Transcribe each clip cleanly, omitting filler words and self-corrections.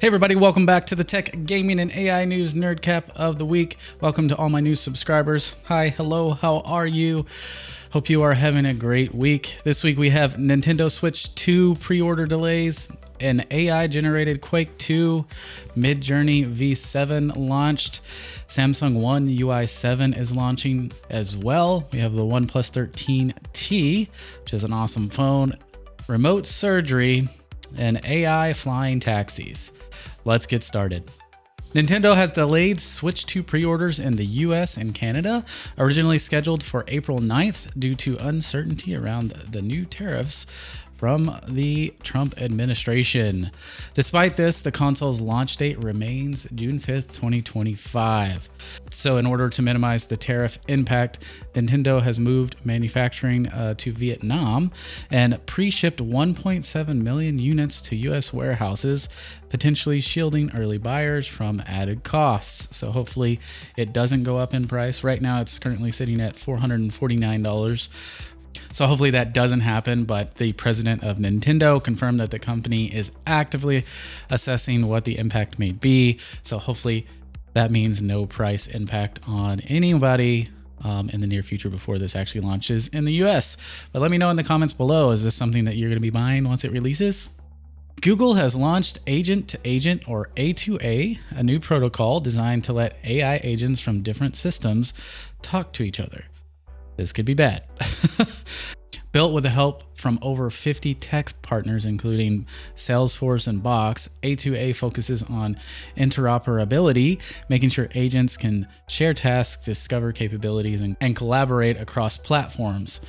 Hey everybody, welcome back to the Tech, Gaming, and AI News Nerdcap of the week. Welcome to all my new subscribers. Hi, hello, how are you? Hope you are having a great week. This week we have Nintendo Switch 2 pre-order delays, an AI-generated Quake II, Midjourney V7 launched, Samsung One UI 7 is launching as well. We have the OnePlus 13T, which is an awesome phone, remote surgery, and AI flying taxis. Let's get started. Nintendo has delayed Switch 2 pre-orders in the US and Canada, originally scheduled for April 9th due to uncertainty around the new tariffs from the Trump administration. Despite this, the console's launch date remains June 5th, 2025. So in order to minimize the tariff impact, Nintendo has moved manufacturing to Vietnam and pre-shipped 1.7 million units to US warehouses, potentially shielding early buyers from added costs. So hopefully it doesn't go up in price. Right now it's currently sitting at $449. So hopefully that doesn't happen, but the president of Nintendo confirmed that the company is actively assessing what the impact may be. So hopefully that means no price impact on anybody in the near future before this actually launches in the US. But let me know in the comments below, is this something that you're going to be buying once it releases? Google has launched Agent-to-Agent, or A2A, a new protocol designed to let AI agents from different systems talk to each other. This could be bad. Built with the help from over 50 tech partners, including Salesforce and Box, A2A focuses on interoperability, making sure agents can share tasks, discover capabilities, and collaborate across platforms.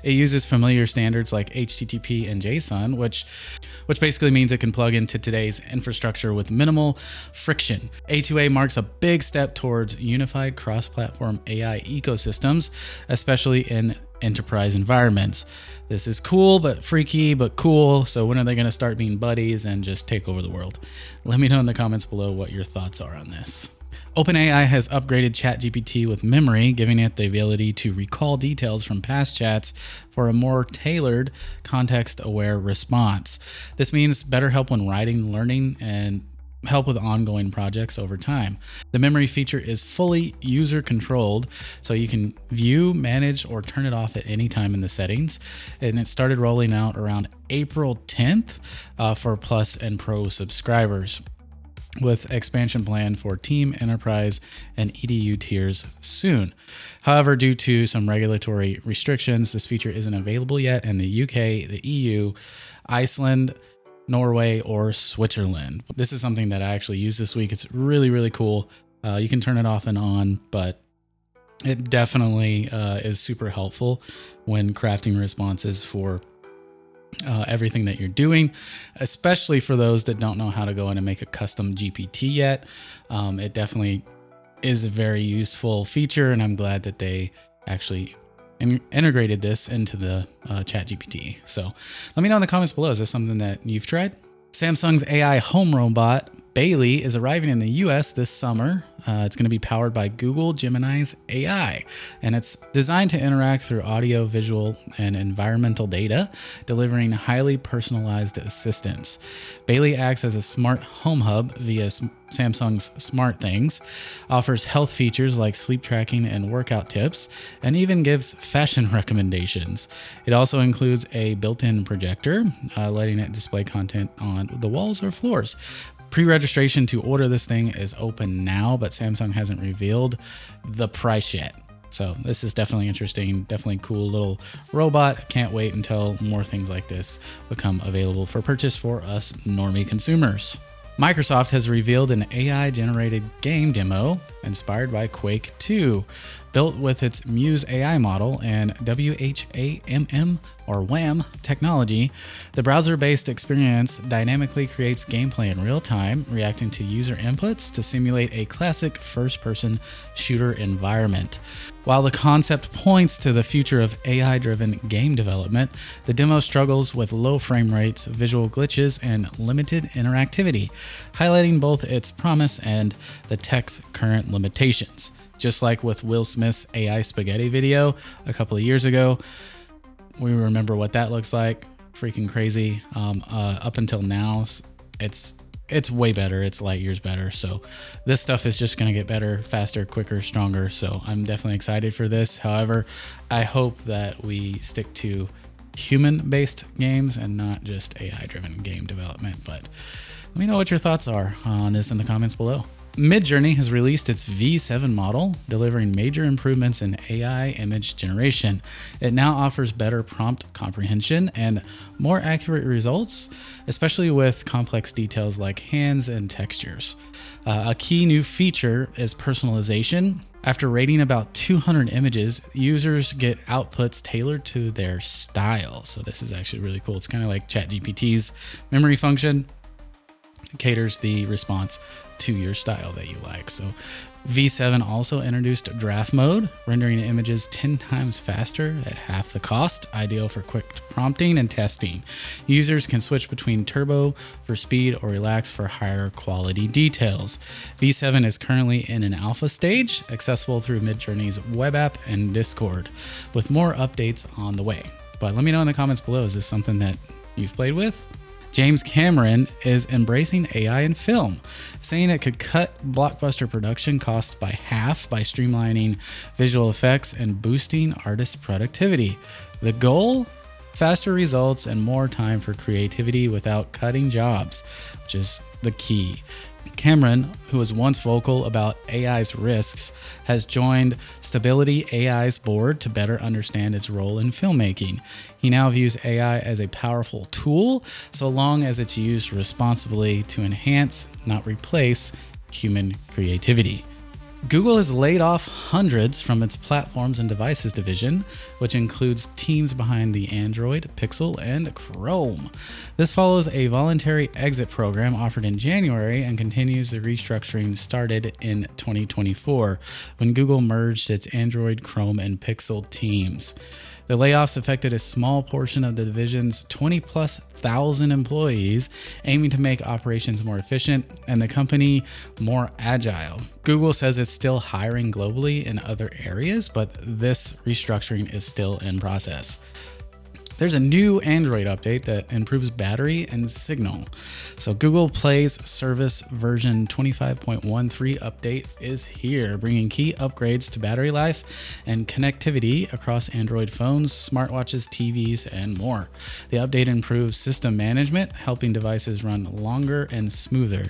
It uses familiar standards like HTTP and JSON, which basically means it can plug into today's infrastructure with minimal friction. A2A marks a big step towards unified cross-platform AI ecosystems, especially in enterprise environments. This is cool, but freaky, but cool. So when are they going to start being buddies and just take over the world? Let me know in the comments below what your thoughts are on this. OpenAI has upgraded ChatGPT with memory, giving it the ability to recall details from past chats for a more tailored, context-aware response. This means better help when writing, learning, and help with ongoing projects over time. The memory feature is fully user-controlled, so you can view, manage, or turn it off at any time in the settings. And it started rolling out around April 10th for Plus and Pro subscribers, with expansion planned for Team, Enterprise, and EDU tiers soon. However, due to some regulatory restrictions, this feature isn't available yet in the UK, the EU, Iceland, Norway, or Switzerland. This is something that I actually used this week. It's really, really cool. You can turn it off and on, but it definitely is super helpful when crafting responses for everything that you're doing, especially for those that don't know how to go in and make a custom GPT yet. It definitely is a very useful feature, and I'm glad that they actually integrated this into the ChatGPT. So let me know in the comments below, is this something that you've tried? Samsung's AI home robot, Ballie, is arriving in the US this summer. It's going to be powered by Google Gemini's AI, and it's designed to interact through audio, visual, and environmental data, delivering highly personalized assistance. Ballie acts as a smart home hub via Samsung's SmartThings, offers health features like sleep tracking and workout tips, and even gives fashion recommendations. It also includes a built-in projector, letting it display content on the walls or floors. Pre-registration to order this thing is open now, but Samsung hasn't revealed the price yet. So this is definitely interesting, definitely cool little robot. Can't wait until more things like this become available for purchase for us normie consumers. Microsoft has revealed an AI-generated game demo inspired by Quake II. Built with its Muse AI model and WHAMM or WAM technology, the browser-based experience dynamically creates gameplay in real time, reacting to user inputs to simulate a classic first-person shooter environment. While the concept points to the future of AI-driven game development, the demo struggles with low frame rates, visual glitches, and limited interactivity, highlighting both its promise and the tech's current limitations. Just like with Will Smith's AI spaghetti video a couple of years ago, we remember what that looks like. Freaking crazy. Up until now, it's it's way better. It's light years better. So this stuff is just going to get better, faster, quicker, stronger. So I'm definitely excited for this. However, I hope that we stick to human-based games and not just AI-driven game development. But let me know what your thoughts are on this in the comments below. Midjourney has released its V7 model, delivering major improvements in AI image generation. It now offers better prompt comprehension and more accurate results, especially with complex details like hands and textures. A key new feature is personalization. After rating about 200 images, users get outputs tailored to their style. So this is actually really cool. It's kind of like ChatGPT's memory function. It caters the response to your style that you like. So V7 also introduced draft mode, rendering images 10 times faster at half the cost, ideal for quick prompting and testing. Users can switch between turbo for speed or relax for higher quality details. V7 is currently in an alpha stage, accessible through Midjourney's web app and Discord, with more updates on the way. But let me know in the comments below, is this something that you've played with? James Cameron is embracing AI in film, saying it could cut blockbuster production costs by half by streamlining visual effects and boosting artist productivity. The goal? Faster results and more time for creativity without cutting jobs, which is the key. Cameron, who was once vocal about AI's risks, has joined Stability AI's board to better understand its role in filmmaking. He now views AI as a powerful tool, so long as it's used responsibly to enhance, not replace, human creativity. Google has laid off hundreds from its platforms and devices division, which includes teams behind the Android, Pixel, and Chrome. This follows a voluntary exit program offered in January and continues the restructuring started in 2024 when Google merged its Android, Chrome, and Pixel teams. The layoffs affected a small portion of the division's 20,000+ employees, aiming to make operations more efficient and the company more agile. Google says it's still hiring globally in other areas, but this restructuring is still in process. There's a new Android update that improves battery and signal. So Google Play's service version 25.13 update is here, bringing key upgrades to battery life and connectivity across Android phones, smartwatches, TVs, and more. The update improves system management, helping devices run longer and smoother.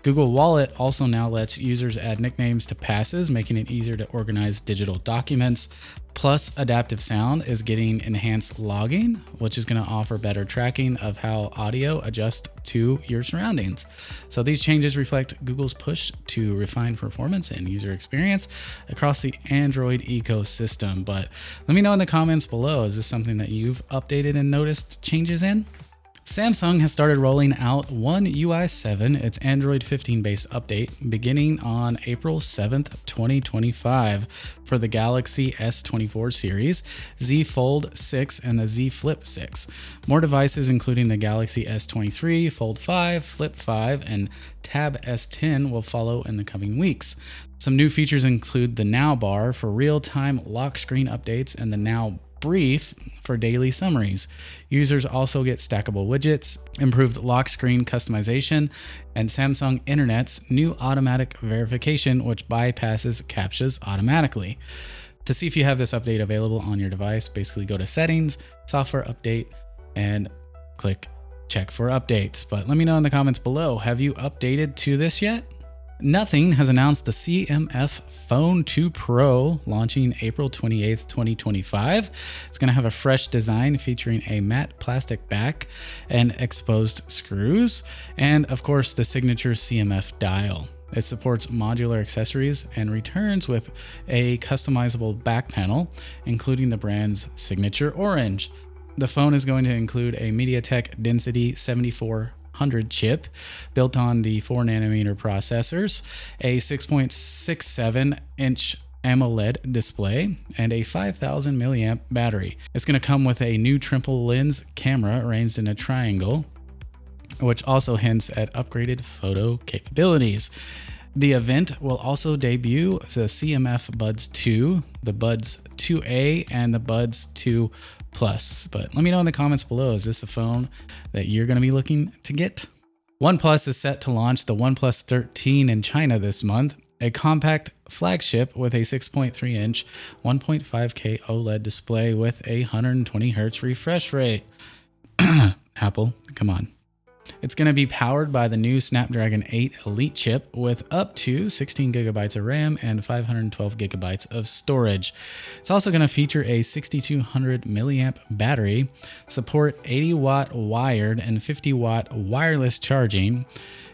Google Wallet also now lets users add nicknames to passes, making it easier to organize digital documents. Plus, Adaptive Sound is getting enhanced logging, which is going to offer better tracking of how audio adjusts to your surroundings. So these changes reflect Google's push to refine performance and user experience across the Android ecosystem. But let me know in the comments below, is this something that you've updated and noticed changes in? Samsung has started rolling out One UI 7, its Android 15 base update, beginning on April 7th, 2025 for the Galaxy S24 series, Z Fold 6, and the Z Flip 6. More devices, including the Galaxy S23, Fold 5, Flip 5, and Tab S10 will follow in the coming weeks. Some new features include the Now bar for real-time lock screen updates and the Now Brief for daily summaries. Users also get stackable widgets, improved lock screen customization, and Samsung Internet's new automatic verification, which bypasses CAPTCHAs automatically. To see if you have this update available on your device, basically go to Settings, Software Update, and click Check for Updates. But let me know in the comments below, have you updated to this yet? Nothing has announced the CMF Phone 2 Pro launching April 28th, 2025. It's going to have a fresh design featuring a matte plastic back and exposed screws, and of course the signature CMF dial. It supports modular accessories and returns with a customizable back panel, including the brand's signature orange. The phone is going to include a MediaTek Dimensity 7400 chip built on the 4nm processors, a 6.67-inch AMOLED display, and a 5000 mAh battery. It's going to come with a new triple lens camera arranged in a triangle, which also hints at upgraded photo capabilities. The event will also debut the CMF Buds 2, the Buds 2A, and the Buds 2 Plus. But let me know in the comments below, is this a phone that you're going to be looking to get? OnePlus is set to launch the OnePlus 13 in China this month, a compact flagship with a 6.3-inch 1.5K OLED display with a 120Hz refresh rate. Apple, come on. It's going to be powered by the new Snapdragon 8 Elite chip with up to 16 gigabytes of RAM and 512 gigabytes of storage. It's also going to feature a 6200 milliamp battery, support 80 watt wired and 50 watt wireless charging,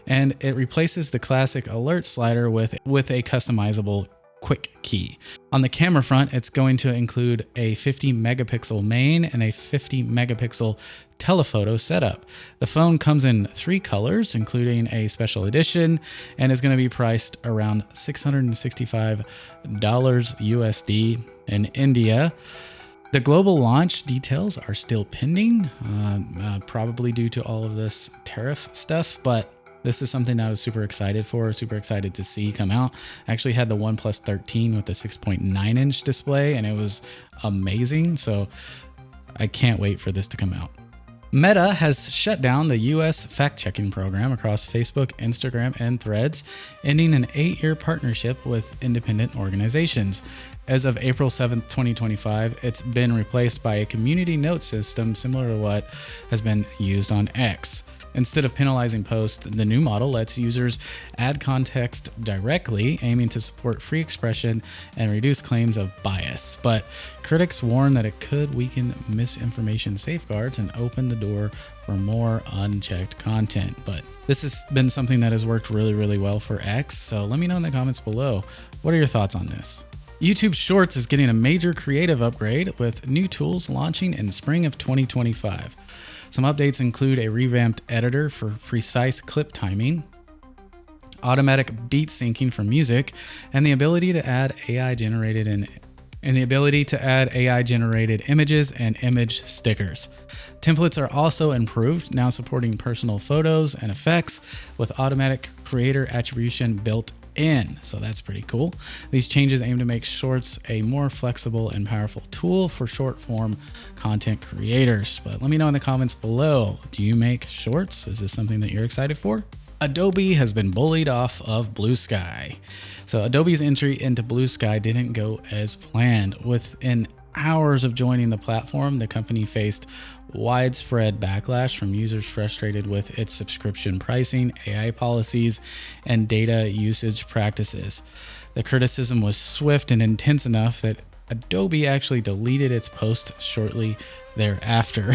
and it replaces the classic alert slider with a customizable quick key. On the camera front, it's going to include a 50 megapixel main and a 50 megapixel telephoto setup. The phone comes in 3 colors, including a special edition, and is going to be priced around $665 USD in India. The global launch details are still pending, probably due to all of this tariff stuff, but this is something I was super excited for, super excited to see come out. I actually had the OnePlus 13 with the 6.9-inch display, and it was amazing. So I can't wait for this to come out. Meta has shut down the US fact-checking program across Facebook, Instagram, and Threads, ending an 8-year partnership with independent organizations. As of April 7th, 2025, it's been replaced by a community note system similar to what has been used on X. Instead of penalizing posts, the new model lets users add context directly, aiming to support free expression and reduce claims of bias. But critics warn that it could weaken misinformation safeguards and open the door for more unchecked content. But this has been something that has worked really, really well for X. So let me know in the comments below. What are your thoughts on this? YouTube Shorts is getting a major creative upgrade with new tools launching in spring of 2025. Some updates include a revamped editor for precise clip timing, automatic beat syncing for music, and the ability to add AI-generated images and image stickers. Templates are also improved, now supporting personal photos and effects with automatic creator attribution built in. So that's pretty cool. These changes aim to make Shorts a more flexible and powerful tool for short form content creators. But let me know in the comments below, do you make Shorts? Is this something that you're excited for? Adobe has been bullied off of BlueSky. So Adobe's entry into BlueSky didn't go as planned. Within hours of joining the platform, the company faced widespread backlash from users frustrated with its subscription pricing, AI policies, and data usage practices. The criticism was swift and intense enough that Adobe actually deleted its post shortly thereafter.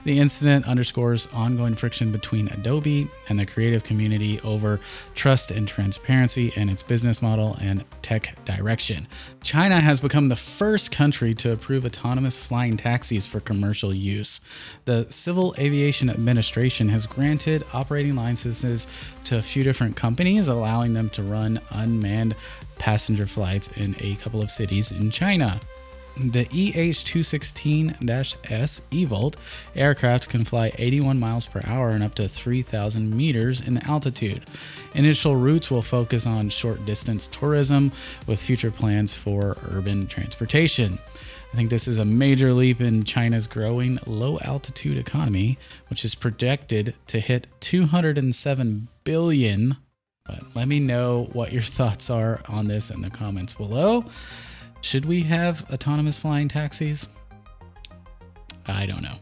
The incident underscores ongoing friction between Adobe and the creative community over trust and transparency in its business model and tech direction. China has become the first country to approve autonomous flying taxis for commercial use. The Civil Aviation Administration has granted operating licenses to a few different companies, allowing them to run unmanned passenger flights in a couple of cities in China. The EH-216-S eVTOL aircraft can fly 81 miles per hour and up to 3,000 meters in altitude. Initial routes will focus on short-distance tourism with future plans for urban transportation. I think this is a major leap in China's growing low-altitude economy, which is projected to hit $207 billion. But let me know what your thoughts are on this in the comments below. Should we have autonomous flying taxis? I don't know.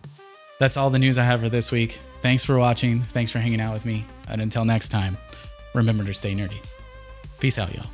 That's all the news I have for this week. Thanks for watching. Thanks for hanging out with me. And until next time, remember to stay nerdy. Peace out, y'all.